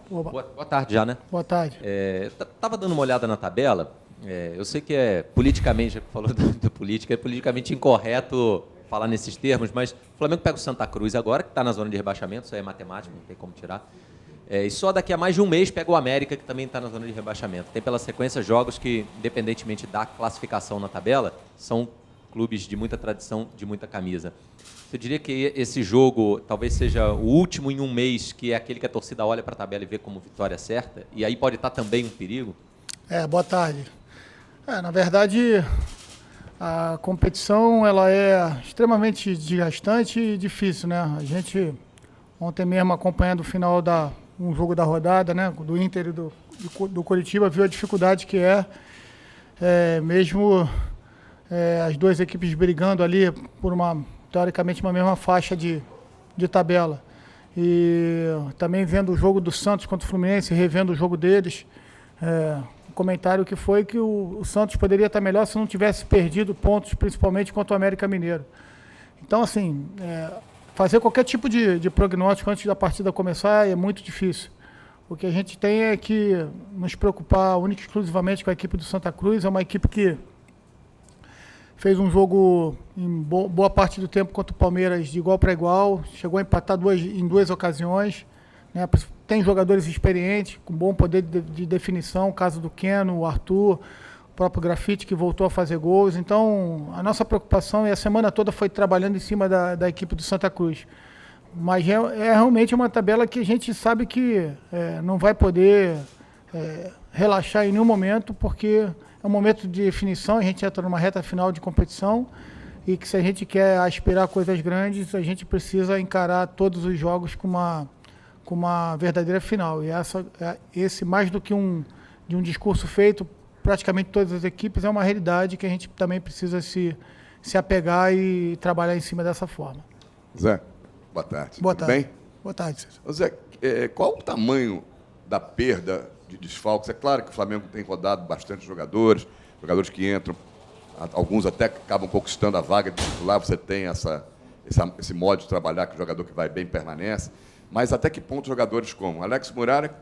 Boa tarde já, né? Boa tarde. Tava dando uma olhada na tabela. Eu sei que é politicamente, já que falou da política, é politicamente incorreto falar nesses termos, mas o Flamengo pega o Santa Cruz agora, que está na zona de rebaixamento, isso aí é matemática, não tem como tirar. E só daqui a mais de um mês pega o América, que também está na zona de rebaixamento. Tem pela sequência jogos que, independentemente da classificação na tabela, são clubes de muita tradição, de muita camisa. Você diria que esse jogo talvez seja o último em um mês, que é aquele que a torcida olha para a tabela e vê como vitória certa? E aí pode estar também um perigo? Boa tarde. Na verdade, a competição ela é extremamente desgastante e difícil, né? A gente, ontem mesmo, acompanhando o final um jogo da rodada, né, do Inter e do Coritiba, viu a dificuldade que mesmo as duas equipes brigando ali por teoricamente, uma mesma faixa de tabela. E também vendo o jogo do Santos contra o Fluminense, revendo o jogo deles, o comentário que foi que o Santos poderia estar melhor se não tivesse perdido pontos, principalmente contra o América Mineiro. Então, assim, fazer qualquer tipo de prognóstico antes da partida começar é muito difícil. O que a gente tem é que nos preocupar única e exclusivamente com a equipe do Santa Cruz. É uma equipe que fez um jogo em boa parte do tempo contra o Palmeiras de igual para igual, chegou a empatar em duas ocasiões, né? Tem jogadores experientes, com bom poder de definição, o caso do Keno, o Arthur, o próprio Grafite, que voltou a fazer gols. Então, a nossa preocupação, e a semana toda foi trabalhando em cima da equipe do Santa Cruz. Mas é realmente uma tabela que a gente sabe que não vai poder relaxar em nenhum momento, porque é um momento de definição, a gente entra numa reta final de competição e que se a gente quer aspirar coisas grandes, a gente precisa encarar todos os jogos com uma verdadeira final. E esse, mais do que de um discurso feito, praticamente todas as equipes, é uma realidade que a gente também precisa se apegar e trabalhar em cima dessa forma. Zé, boa tarde. Boa tarde. Bem? Boa tarde, César. Zé, qual o tamanho da perda de desfalques? É claro que o Flamengo tem rodado bastante jogadores que entram, alguns até acabam conquistando a vaga de titular, você tem esse modo de trabalhar que o jogador que vai bem permanece, mas até que ponto jogadores como Alex Muralha,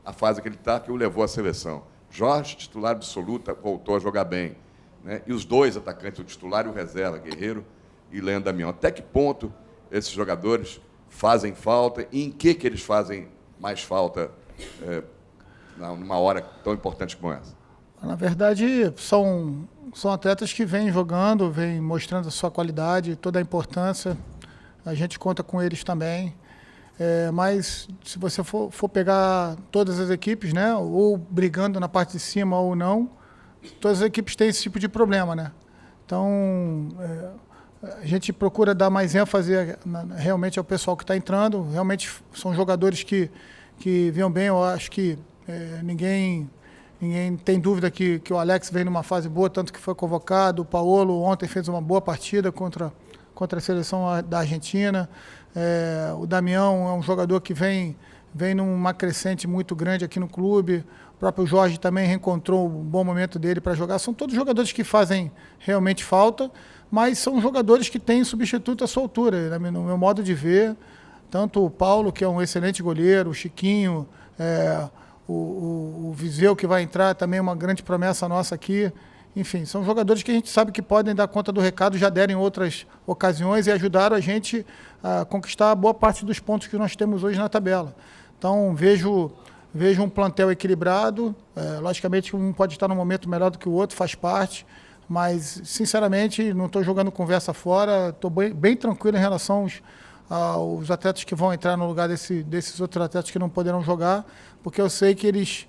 a fase que ele está, que o levou à seleção. Jorge, titular absoluta, voltou a jogar bem, né? E os dois atacantes, o titular e o reserva, Guerreiro e Leandro Damião. Até que ponto esses jogadores fazem falta e em que eles fazem mais falta numa hora tão importante como essa? Na verdade, são atletas que vêm jogando, vêm mostrando a sua qualidade, toda a importância. A gente conta com eles também. Mas se você for pegar todas as equipes, né, ou brigando na parte de cima ou não, todas as equipes têm esse tipo de problema, né? Então, a gente procura dar mais ênfase realmente ao pessoal que está entrando. Realmente são jogadores que vinham bem. Eu acho que ninguém tem dúvida que o Alex vem numa fase boa, tanto que foi convocado. O Paolo ontem fez uma boa partida contra a seleção da Argentina. O Damião é um jogador que vem numa crescente muito grande aqui no clube. O próprio Jorge também reencontrou um bom momento dele para jogar. São todos jogadores que fazem realmente falta, mas são jogadores que têm substituto à sua altura, né? No meu modo de ver. Tanto o Paulo, que é um excelente goleiro, o Chiquinho, o Viseu, que vai entrar, também é uma grande promessa nossa aqui. Enfim, são jogadores que a gente sabe que podem dar conta do recado, já deram em outras ocasiões e ajudaram a gente a conquistar boa parte dos pontos que nós temos hoje na tabela. Então, vejo um plantel equilibrado. Logicamente, um pode estar num momento melhor do que o outro, faz parte. Mas, sinceramente, não estou jogando conversa fora. Estou bem tranquilo em relação aos atletas que vão entrar no lugar desses outros atletas que não poderão jogar, porque eu sei que eles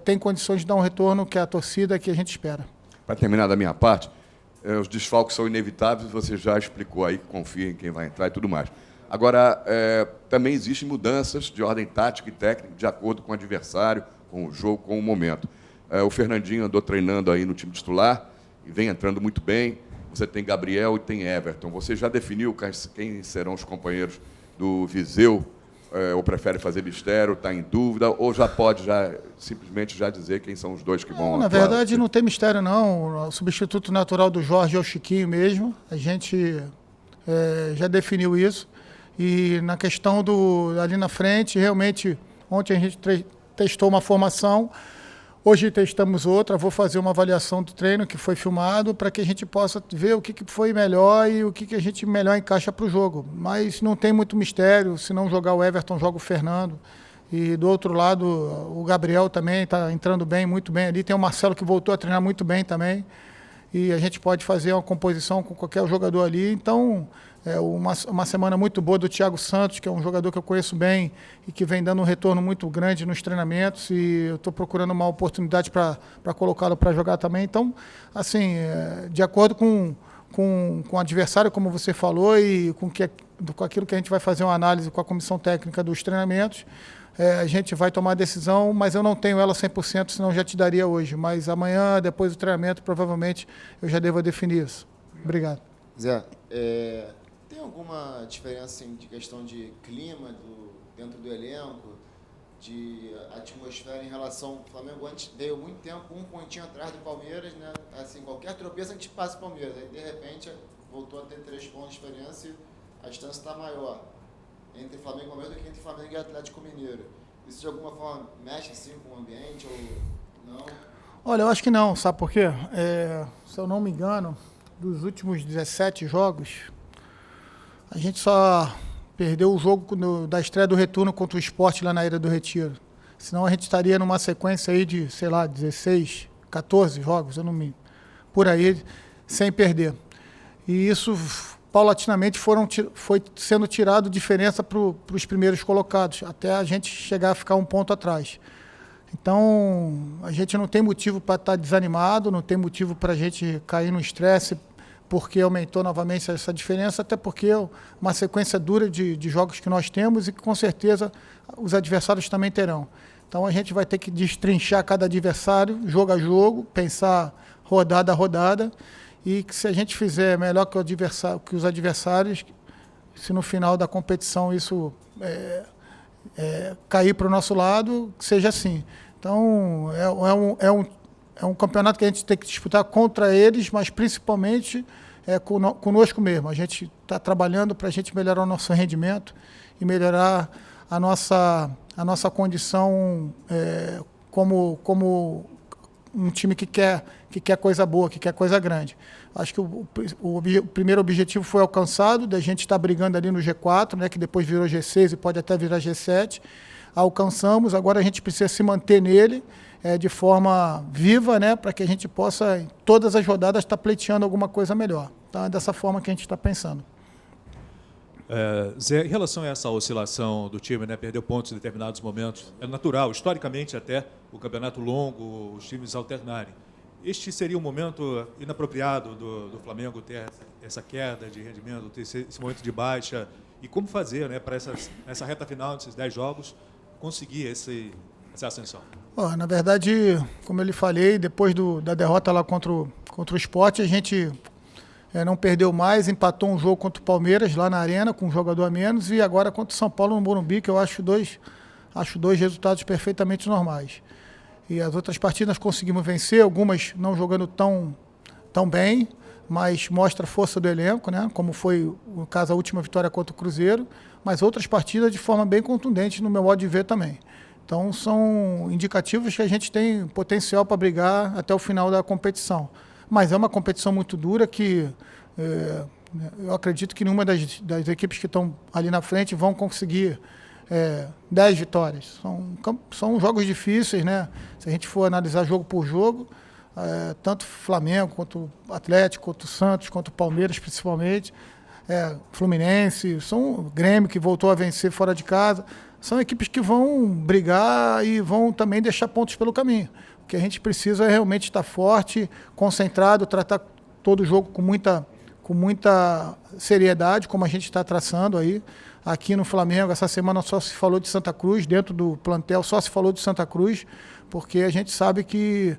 têm condições de dar um retorno que é a torcida que a gente espera. Para terminar da minha parte, os desfalques são inevitáveis, você já explicou aí que confia em quem vai entrar e tudo mais. Agora, também existem mudanças de ordem tática e técnica de acordo com o adversário, com o jogo, com o momento. O Fernandinho andou treinando aí no time titular e vem entrando muito bem. Você tem Gabriel e tem Everton. Você já definiu quem serão os companheiros do Viseu? Ou prefere fazer mistério, está em dúvida, ou já pode simplesmente dizer quem são os dois que vão atuar? Na verdade, não tem mistério, não. O substituto natural do Jorge é o Chiquinho mesmo. A gente já definiu isso. E na questão ali na frente, realmente, Ontem a gente testou uma formação, hoje testamos outra, vou fazer uma avaliação do treino que foi filmado para que a gente possa ver o que foi melhor e o que a gente melhor encaixa para o jogo. Mas não tem muito mistério, se não jogar o Everton, joga o Fernando. E do outro lado, o Gabriel também está entrando bem, muito bem ali. Tem o Marcelo que voltou a treinar muito bem também. E a gente pode fazer uma composição com qualquer jogador ali. Então, é uma semana muito boa do Thiago Santos, que é um jogador que eu conheço bem e que vem dando um retorno muito grande nos treinamentos. E eu estou procurando uma oportunidade para colocá-lo para jogar também. Então, assim, de acordo com o adversário, como você falou, e com aquilo que a gente vai fazer uma análise com a comissão técnica dos treinamentos, a gente vai tomar a decisão, mas eu não tenho ela 100%, senão já te daria hoje. Mas amanhã, depois do treinamento, provavelmente eu já devo definir isso. Obrigado. Zé, tem alguma diferença assim, de questão de clima dentro do elenco, de atmosfera em relação ao Flamengo? Antes veio muito tempo, um pontinho atrás do Palmeiras, né? Assim, qualquer tropeço a gente passa o Palmeiras. Aí, de repente, voltou a ter 3 pontos de diferença e a distância está maior entre Flamengo e Palmeiras do que entre Flamengo e Atlético Mineiro. Isso de alguma forma mexe assim com o ambiente ou não? Olha, eu acho que não, sabe por quê? Se eu não me engano, dos últimos 17 jogos, a gente só perdeu o jogo da estreia do retorno contra o Sport lá na Ilha do Retiro. Senão a gente estaria numa sequência aí de, sei lá, 16, 14 jogos, por aí, sem perder. E isso paulatinamente foi sendo tirado diferença para os primeiros colocados, até a gente chegar a ficar um ponto atrás. Então, a gente não tem motivo para estar desanimado, não tem motivo para a gente cair no estresse, porque aumentou novamente essa diferença, até porque é uma sequência dura de jogos que nós temos e que, com certeza, os adversários também terão. Então, a gente vai ter que destrinchar cada adversário, jogo a jogo, pensar rodada a rodada, e que se a gente fizer melhor que os adversários, se no final da competição isso cair para o nosso lado, que seja assim. Então, é um campeonato que a gente tem que disputar contra eles, mas principalmente conosco mesmo. A gente está trabalhando para a gente melhorar o nosso rendimento e melhorar a nossa condição como um time que quer coisa boa, que quer coisa grande. Acho que o primeiro objetivo foi alcançado, da gente estar brigando ali no G4, né, que depois virou G6 e pode até virar G7. Alcançamos, agora a gente precisa se manter nele de forma viva, né, para que a gente possa, em todas as rodadas, estar pleiteando alguma coisa melhor. Então, é dessa forma que a gente está pensando. Zé, em relação a essa oscilação do time, né, perder pontos em determinados momentos, é natural, historicamente até, o campeonato longo, os times alternarem. Este seria um momento inapropriado do Flamengo ter essa queda de rendimento, ter esse momento de baixa, e como fazer, né, para essa reta final desses 10 jogos, conseguir essa ascensão? Na verdade, como eu lhe falei, depois da derrota lá contra o Sport, a gente não perdeu mais, empatou um jogo contra o Palmeiras lá na Arena, com um jogador a menos, e agora contra o São Paulo no Morumbi, que eu acho dois resultados perfeitamente normais. E as outras partidas conseguimos vencer, algumas não jogando tão bem, mas mostra a força do elenco, né? Como foi o caso, a última vitória contra o Cruzeiro, mas outras partidas de forma bem contundente, no meu modo de ver também. Então, são indicativos que a gente tem potencial para brigar até o final da competição. Mas é uma competição muito dura que eu acredito que nenhuma das equipes que estão ali na frente vão conseguir 10 vitórias. São jogos difíceis, né? Se a gente for analisar jogo por jogo, tanto Flamengo, quanto o Atlético, quanto o Santos, quanto o Palmeiras, principalmente, Fluminense, são o Grêmio, que voltou a vencer fora de casa. São equipes que vão brigar e vão também deixar pontos pelo caminho. O que a gente precisa é realmente estar forte, concentrado, tratar todo jogo com muita seriedade, como a gente está traçando aí. Aqui no Flamengo, essa semana só se falou de Santa Cruz, dentro do plantel só se falou de Santa Cruz, porque a gente sabe que,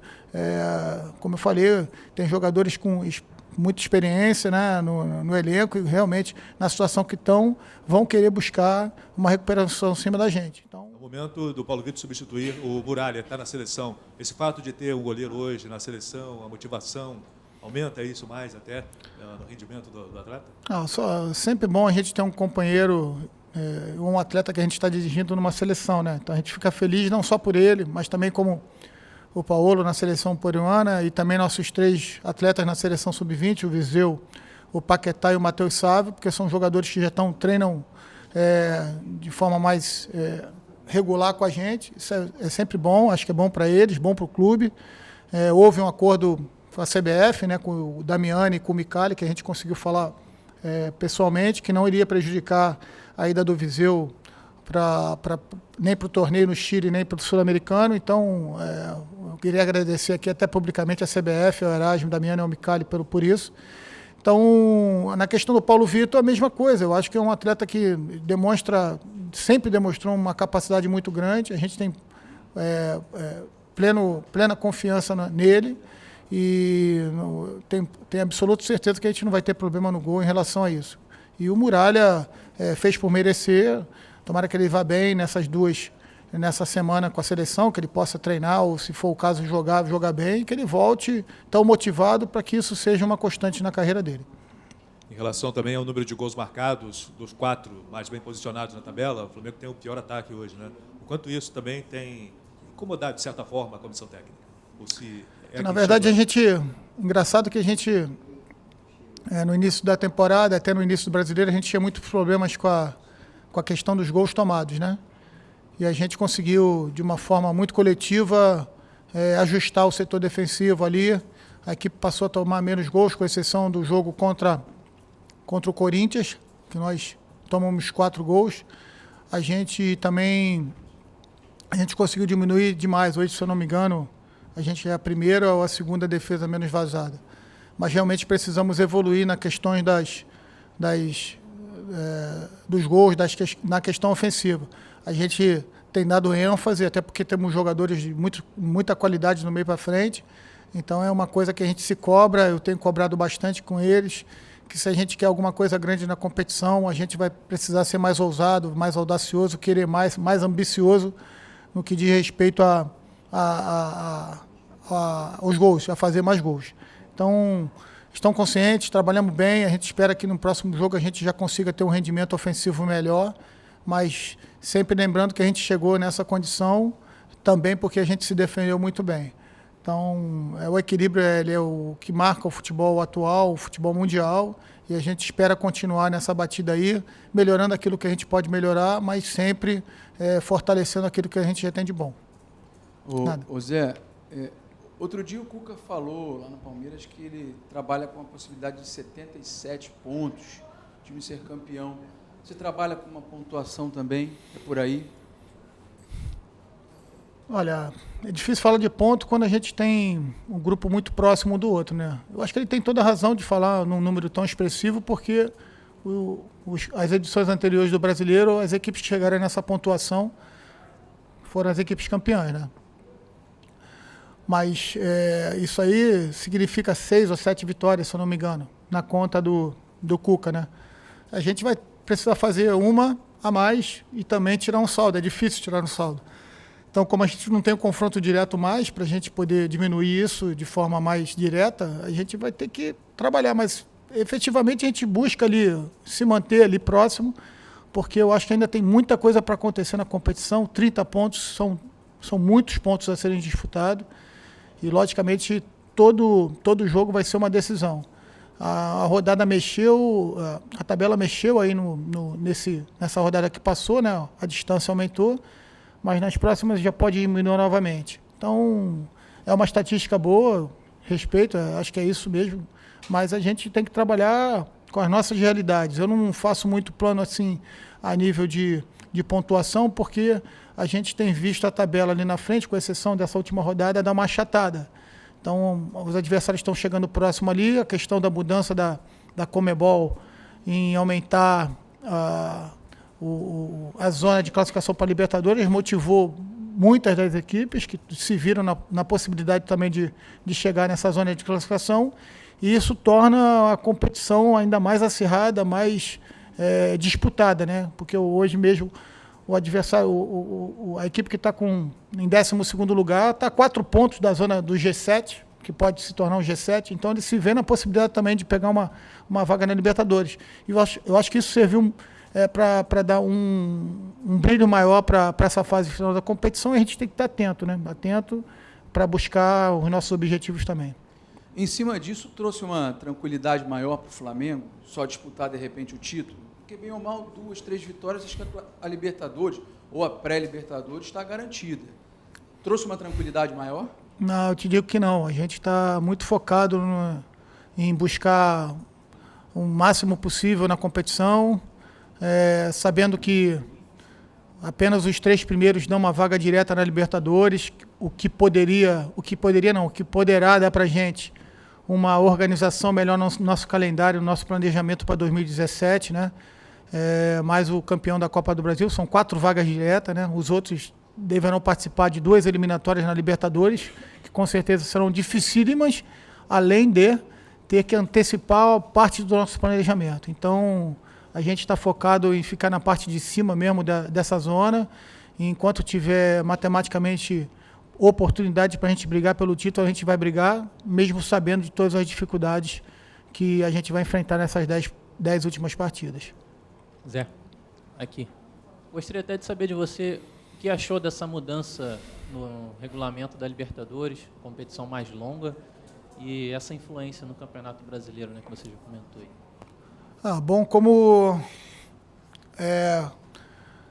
como eu falei, tem jogadores com muita experiência, né, no elenco, e realmente, na situação que estão, vão querer buscar uma recuperação em cima da gente. Então, no momento do Paulo Vitor substituir o Muralha, está na seleção, esse fato de ter um goleiro hoje na seleção, a motivação, aumenta isso mais até no rendimento do atleta? sempre bom a gente ter um companheiro um atleta que a gente está dirigindo numa seleção, né? Então a gente fica feliz não só por ele, mas também como o Paulo na seleção peruana e também nossos 3 atletas na seleção sub-20, o Viseu, o Paquetá e o Matheus Sávio, porque são jogadores que já treinam de forma mais regular com a gente. Isso é sempre bom, acho que é bom para eles, bom para o clube. Houve um acordo com a CBF, né, com o Damiani e com o Micali, que a gente conseguiu falar pessoalmente, que não iria prejudicar a ida do Viseu nem para o torneio no Chile, nem para o Sul-Americano. Então, eu queria agradecer aqui até publicamente a CBF, ao Erasmo, Damiani e ao Micali por isso. Então, na questão do Paulo Vitor, a mesma coisa. Eu acho que é um atleta que sempre demonstrou uma capacidade muito grande. A gente tem plena confiança nele e tem absoluta certeza que a gente não vai ter problema no gol em relação a isso. E o Muralha fez por merecer. Tomara que ele vá bem nessa semana com a seleção, que ele possa treinar ou, se for o caso, jogar bem, que ele volte tão motivado para que isso seja uma constante na carreira dele. Em relação também ao número de gols marcados, dos 4 mais bem posicionados na tabela, o Flamengo tem o pior ataque hoje, né? Enquanto isso também tem incomodado, de certa forma, a comissão técnica. Na verdade, engraçado que a gente, no início da temporada, até no início do Brasileiro, a gente tinha muitos problemas com a questão dos gols tomados, né? E a gente conseguiu, de uma forma muito coletiva, ajustar o setor defensivo ali. A equipe passou a tomar menos gols, com exceção do jogo contra o Corinthians, que nós tomamos 4 gols. A gente conseguiu diminuir demais. Hoje, se eu não me engano, a gente é a primeira ou a segunda defesa menos vazada. Mas realmente precisamos evoluir na questão dos gols, na questão ofensiva. A gente tem dado ênfase, até porque temos jogadores de muita qualidade no meio para frente. Então é uma coisa que a gente se cobra, eu tenho cobrado bastante com eles, que se a gente quer alguma coisa grande na competição, a gente vai precisar ser mais ousado, mais audacioso, querer mais ambicioso no que diz respeito aos gols, a fazer mais gols. Então, estão conscientes, trabalhamos bem, a gente espera que no próximo jogo a gente já consiga ter um rendimento ofensivo melhor, mas sempre lembrando que a gente chegou nessa condição também porque a gente se defendeu muito bem. Então, o equilíbrio ele é o que marca o futebol atual, o futebol mundial, e a gente espera continuar nessa batida aí, melhorando aquilo que a gente pode melhorar, mas sempre fortalecendo aquilo que a gente já tem de bom. Ô Zé, outro dia o Cuca falou lá no Palmeiras que ele trabalha com a possibilidade de 77 pontos, o time ser campeão. Você trabalha com uma pontuação também? É por aí? Olha, é difícil falar de ponto quando a gente tem um grupo muito próximo do outro, né? Eu acho que ele tem toda a razão de falar num número tão expressivo, porque as edições anteriores do Brasileiro, as equipes que chegaram nessa pontuação foram as equipes campeãs, né? Mas isso aí significa 6 ou 7 vitórias, se eu não me engano, na conta do Cuca, né? A gente vai precisar fazer uma a mais e também tirar um saldo. É difícil tirar um saldo. Então, como a gente não tem um confronto direto mais, para a gente poder diminuir isso de forma mais direta, a gente vai ter que trabalhar. Mas, efetivamente, a gente busca ali se manter ali próximo, porque eu acho que ainda tem muita coisa para acontecer na competição. 30 pontos são muitos pontos a serem disputados. E, logicamente, todo jogo vai ser uma decisão. A rodada mexeu, a tabela mexeu aí nessa rodada que passou, né? A distância aumentou, mas nas próximas já pode diminuir novamente. Então, é uma estatística boa, respeito, acho que é isso mesmo, mas a gente tem que trabalhar com as nossas realidades. Eu não faço muito plano assim a nível de pontuação, porque a gente tem visto a tabela ali na frente, com exceção dessa última rodada, dar uma achatada. Então, os adversários estão chegando próximo ali, a questão da mudança da Conmebol em aumentar a zona de classificação para a Libertadores motivou muitas das equipes que se viram na possibilidade também de chegar nessa zona de classificação, e isso torna a competição ainda mais acirrada, mais disputada, né? Porque hoje mesmo o adversário, a equipe que está em 12º lugar está a 4 pontos da zona do G7, que pode se tornar um G7, então ele se vê na possibilidade também de pegar uma vaga na Libertadores. E eu acho que isso serviu para dar um brilho maior para essa fase final da competição, a gente tem que estar atento, né? Atento para buscar os nossos objetivos também. Em cima disso, trouxe uma tranquilidade maior para o Flamengo, só disputar, de repente, o título? Porque, bem ou mal, 2, 3 vitórias, acho que a Libertadores, ou a pré-Libertadores, está garantida. Trouxe uma tranquilidade maior? Não, eu te digo que não. A gente está muito focado em buscar o máximo possível na competição, sabendo que apenas os 3 primeiros dão uma vaga direta na Libertadores, o que poderá dar para a gente uma organização melhor no nosso calendário, no nosso planejamento para 2017, né? Mais o campeão da Copa do Brasil, são 4 vagas diretas, né? Os outros deverão participar de 2 eliminatórias na Libertadores, que com certeza serão dificílimas, além de ter que antecipar parte do nosso planejamento. Então, a gente está focado em ficar na parte de cima mesmo dessa zona, e enquanto tiver matematicamente oportunidade para a gente brigar pelo título, a gente vai brigar, mesmo sabendo de todas as dificuldades que a gente vai enfrentar nessas 10 últimas partidas. Zé, aqui. Gostaria até de saber de você o que achou dessa mudança no regulamento da Libertadores, competição mais longa, e essa influência no Campeonato Brasileiro, né, que você já comentou aí. Bom,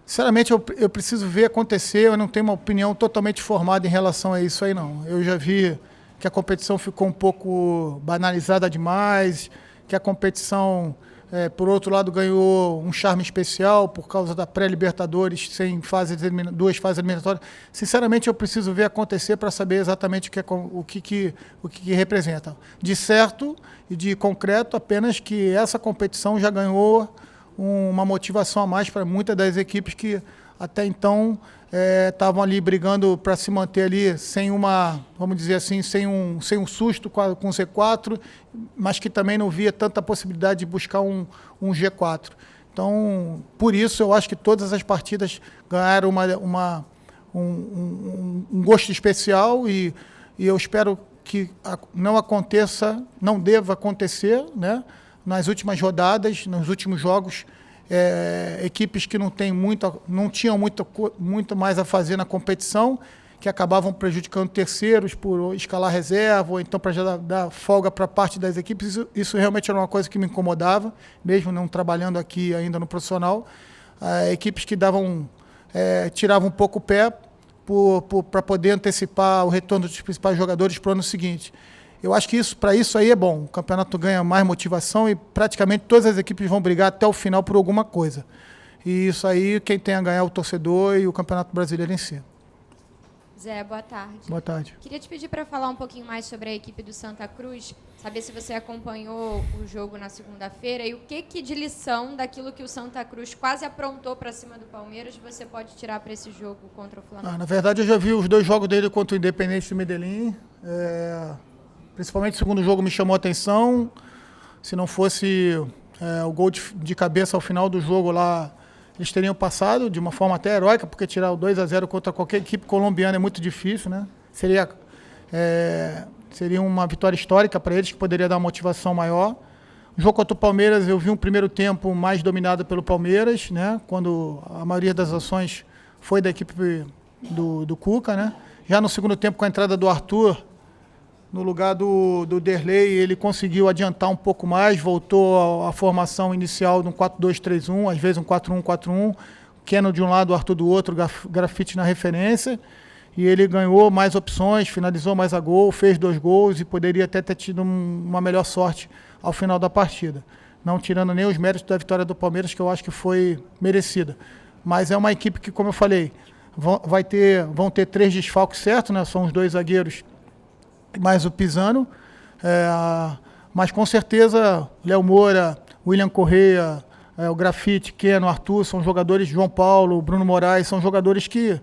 sinceramente, eu preciso ver acontecer, eu não tenho uma opinião totalmente formada em relação a isso aí, não. Eu já vi que a competição ficou um pouco banalizada demais, que a competição, por outro lado, ganhou um charme especial por causa da pré-Libertadores, sem 2 fases eliminatórias. Sinceramente, eu preciso ver acontecer para saber exatamente o que representa. De certo e de concreto, apenas que essa competição já ganhou uma motivação a mais para muitas das equipes que até então estavam ali brigando para se manter ali sem vamos dizer assim, sem um susto com o Z4, mas que também não via tanta possibilidade de buscar um G4. Então, por isso, eu acho que todas as partidas ganharam um gosto especial e eu espero que não deva acontecer, né? Nas últimas rodadas, nos últimos jogos, equipes que não tinham muito mais a fazer na competição, que acabavam prejudicando terceiros por escalar reserva, ou então para já dar folga para parte das equipes. Isso realmente era uma coisa que me incomodava, mesmo não trabalhando aqui ainda no profissional. Equipes que tiravam um pouco o pé para poder antecipar o retorno dos principais jogadores para o ano seguinte. Eu acho que para isso aí é bom. O campeonato ganha mais motivação e praticamente todas as equipes vão brigar até o final por alguma coisa. E isso aí, quem tem a ganhar é o torcedor e o Campeonato Brasileiro em si. Zé, boa tarde. Boa tarde. Queria te pedir para falar um pouquinho mais sobre a equipe do Santa Cruz, saber se você acompanhou o jogo na segunda-feira e o que de lição daquilo que o Santa Cruz quase aprontou para cima do Palmeiras você pode tirar para esse jogo contra o Flamengo. Na verdade, eu já vi os 2 jogos dele contra o Independente do Medellín. Principalmente o segundo jogo me chamou a atenção. Se não fosse o gol de cabeça ao final do jogo lá, eles teriam passado de uma forma até heróica, porque tirar o 2-0 contra qualquer equipe colombiana é muito difícil, né? Seria uma vitória histórica para eles, que poderia dar uma motivação maior. No jogo contra o Palmeiras, eu vi um primeiro tempo mais dominado pelo Palmeiras, né? Quando a maioria das ações foi da equipe do Cuca, né? Já no segundo tempo, com a entrada do Arthur, no lugar do Derlei, ele conseguiu adiantar um pouco mais, voltou à formação inicial de um 4-2-3-1, às vezes um 4-1-4-1, Keno de um lado, Arthur do outro, Grafite na referência, e ele ganhou mais opções, finalizou mais a gol, fez 2 gols e poderia até ter tido uma melhor sorte ao final da partida. Não tirando nem os méritos da vitória do Palmeiras, que eu acho que foi merecida. Mas é uma equipe que, como eu falei, vão ter 3 desfalques certos, né? São os 2 zagueiros mais o Pisano, mas com certeza Léo Moura, William Correia, o Grafite, Keno, Arthur, são jogadores, João Paulo, Bruno Moraes, são jogadores que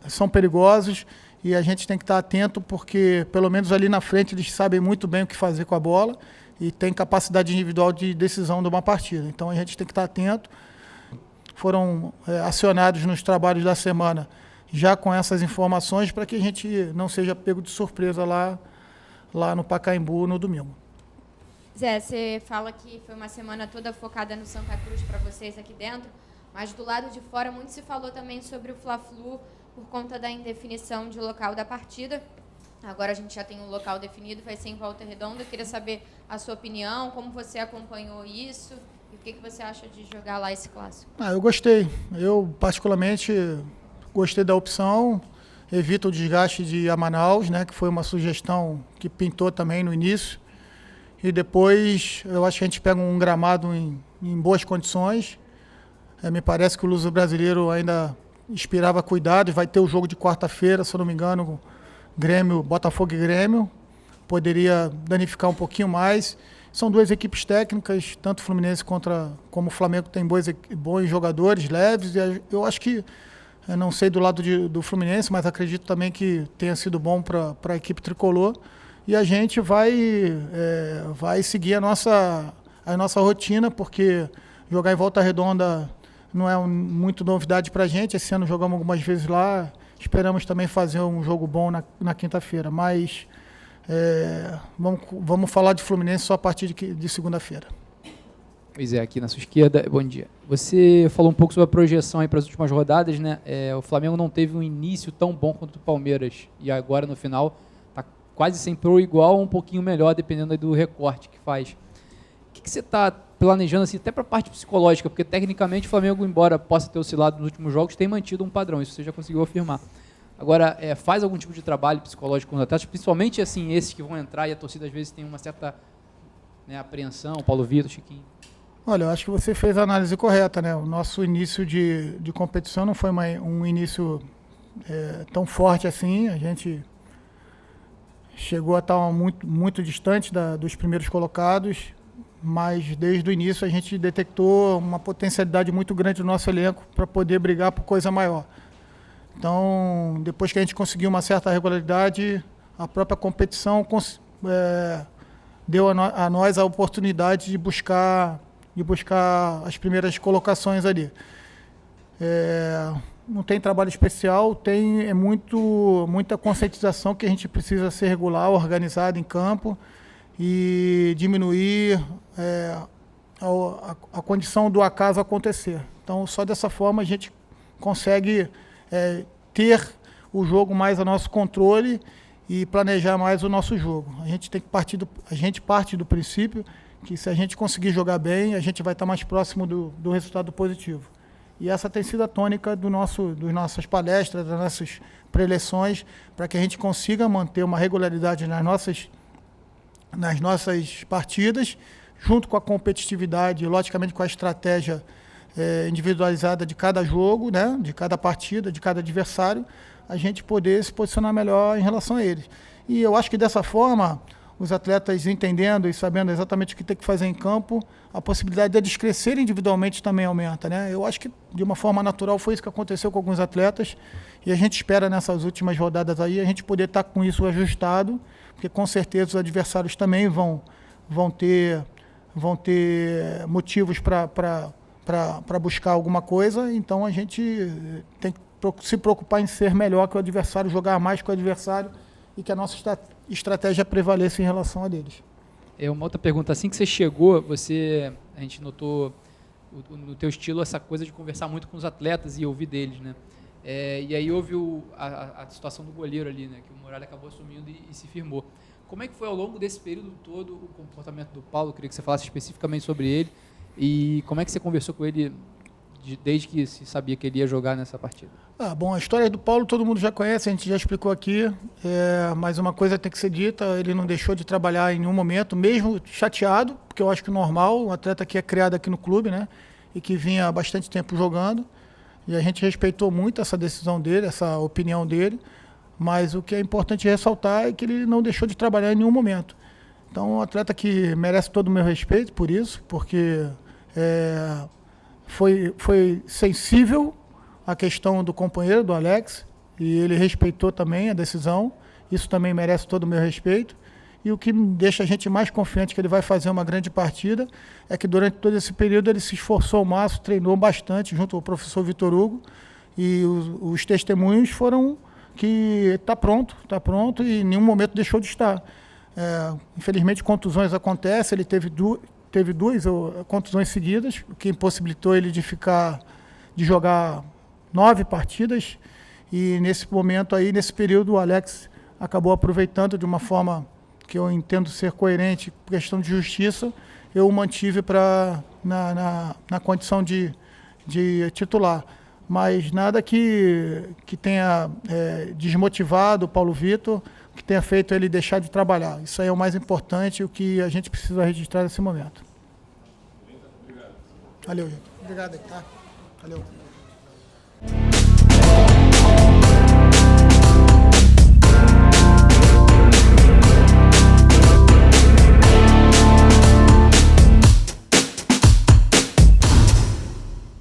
são perigosos e a gente tem que estar atento porque pelo menos ali na frente eles sabem muito bem o que fazer com a bola e têm capacidade individual de decisão de uma partida. Então a gente tem que estar atento. Foram acionados nos trabalhos da semana já com essas informações para que a gente não seja pego de surpresa lá no Pacaembu no domingo. Zé, você fala que foi uma semana toda focada no Santa Cruz para vocês aqui dentro, mas do lado de fora muito se falou também sobre o Fla-Flu por conta da indefinição de local da partida. Agora a gente já tem um local definido, vai ser em Volta Redonda. Eu queria saber a sua opinião, como você acompanhou isso e o que você acha de jogar lá esse clássico. Eu gostei. Eu, particularmente, gostei da opção. Evita o desgaste de ir a Manaus, né, que foi uma sugestão que pintou também no início. E depois, eu acho que a gente pega um gramado em boas condições. Me parece que o Luso Brasileiro ainda inspirava cuidado. Vai ter o jogo de quarta-feira, se eu não me engano, Grêmio, Botafogo e Grêmio. Poderia danificar um pouquinho mais. São duas equipes técnicas, tanto o Fluminense como o Flamengo tem bons jogadores, leves. E eu acho que, eu não sei do lado do Fluminense, mas acredito também que tenha sido bom para a equipe tricolor. E a gente vai seguir a nossa rotina, porque jogar em Volta Redonda não é muito novidade para a gente. Esse ano jogamos algumas vezes lá, esperamos também fazer um jogo bom na quinta-feira. Mas vamos falar de Fluminense só a partir de segunda-feira. Pois é, aqui na sua esquerda, bom dia. Você falou um pouco sobre a projeção aí para as últimas rodadas, né? O Flamengo não teve um início tão bom quanto o Palmeiras, e agora no final está quase sempre ou igual ou um pouquinho melhor, dependendo aí do recorte que faz. O que você está planejando, assim, até para a parte psicológica? Porque tecnicamente o Flamengo, embora possa ter oscilado nos últimos jogos, tem mantido um padrão, isso você já conseguiu afirmar. Agora, faz algum tipo de trabalho psicológico com os atletas, principalmente assim, esses que vão entrar e a torcida às vezes tem uma certa, né, apreensão, Paulo Vitor, Chiquinho? Olha, eu acho que você fez a análise correta, né? O nosso início de competição não foi um início tão forte assim. A gente chegou a estar muito, muito distante dos primeiros colocados, mas desde o início a gente detectou uma potencialidade muito grande do nosso elenco para poder brigar por coisa maior. Então, depois que a gente conseguiu uma certa regularidade, a própria competição deu a nós a oportunidade de buscar as primeiras colocações ali. Não tem trabalho especial, tem muita conscientização que a gente precisa ser regular, organizado em campo e diminuir a condição do acaso acontecer. Então, só dessa forma a gente consegue ter o jogo mais a nosso controle e planejar mais o nosso jogo. A gente parte do princípio que se a gente conseguir jogar bem, a gente vai estar mais próximo do resultado positivo. E essa tem sido a tônica das nossas palestras, das nossas preleções, para que a gente consiga manter uma regularidade nas nossas partidas, junto com a competitividade, logicamente com a estratégia individualizada de cada jogo, né, de cada partida, de cada adversário, a gente poder se posicionar melhor em relação a eles. E eu acho que dessa forma, os atletas entendendo e sabendo exatamente o que tem que fazer em campo, a possibilidade deles crescerem individualmente também aumenta, né? Eu acho que de uma forma natural foi isso que aconteceu com alguns atletas e a gente espera nessas últimas rodadas aí a gente poder estar com isso ajustado, porque com certeza os adversários também vão ter motivos para buscar alguma coisa, então a gente tem que se preocupar em ser melhor que o adversário, jogar mais que o adversário e que a nossa estratégia prevaleça em relação a deles. Uma outra pergunta, assim que você chegou, a gente notou no teu estilo essa coisa de conversar muito com os atletas e ouvir deles, né? E aí houve a situação do goleiro ali, né? Que o Muralha acabou assumindo e se firmou. Como é que foi ao longo desse período todo o comportamento do Paulo? Eu queria que você falasse especificamente sobre ele e como é que você conversou com ele desde que se sabia que ele ia jogar nessa partida? Bom, a história do Paulo todo mundo já conhece, a gente já explicou aqui, mas uma coisa tem que ser dita, ele não deixou de trabalhar em nenhum momento, mesmo chateado, porque eu acho que normal, um atleta que é criado aqui no clube, né, e que vinha há bastante tempo jogando, e a gente respeitou muito essa decisão dele, essa opinião dele, mas o que é importante ressaltar é que ele não deixou de trabalhar em nenhum momento. Então, um atleta que merece todo o meu respeito por isso, porque foi sensível à questão do companheiro, do Alex, e ele respeitou também a decisão. Isso também merece todo o meu respeito. E o que deixa a gente mais confiante que ele vai fazer uma grande partida é que durante todo esse período ele se esforçou ao máximo, treinou bastante junto ao professor Vitor Hugo, e os testemunhos foram que está pronto e em nenhum momento deixou de estar. Infelizmente, contusões acontecem. Ele teve duas contusões seguidas, o que impossibilitou ele de jogar 9 partidas. E nesse momento aí, nesse período, o Alex acabou aproveitando de uma forma que eu entendo ser coerente, por questão de justiça, eu o mantive na condição de titular. Mas nada que tenha desmotivado o Paulo Vitor, que tenha feito ele deixar de trabalhar. Isso aí é o mais importante, o que a gente precisa registrar nesse momento. Valeu, gente. Obrigado aí, tá? Valeu.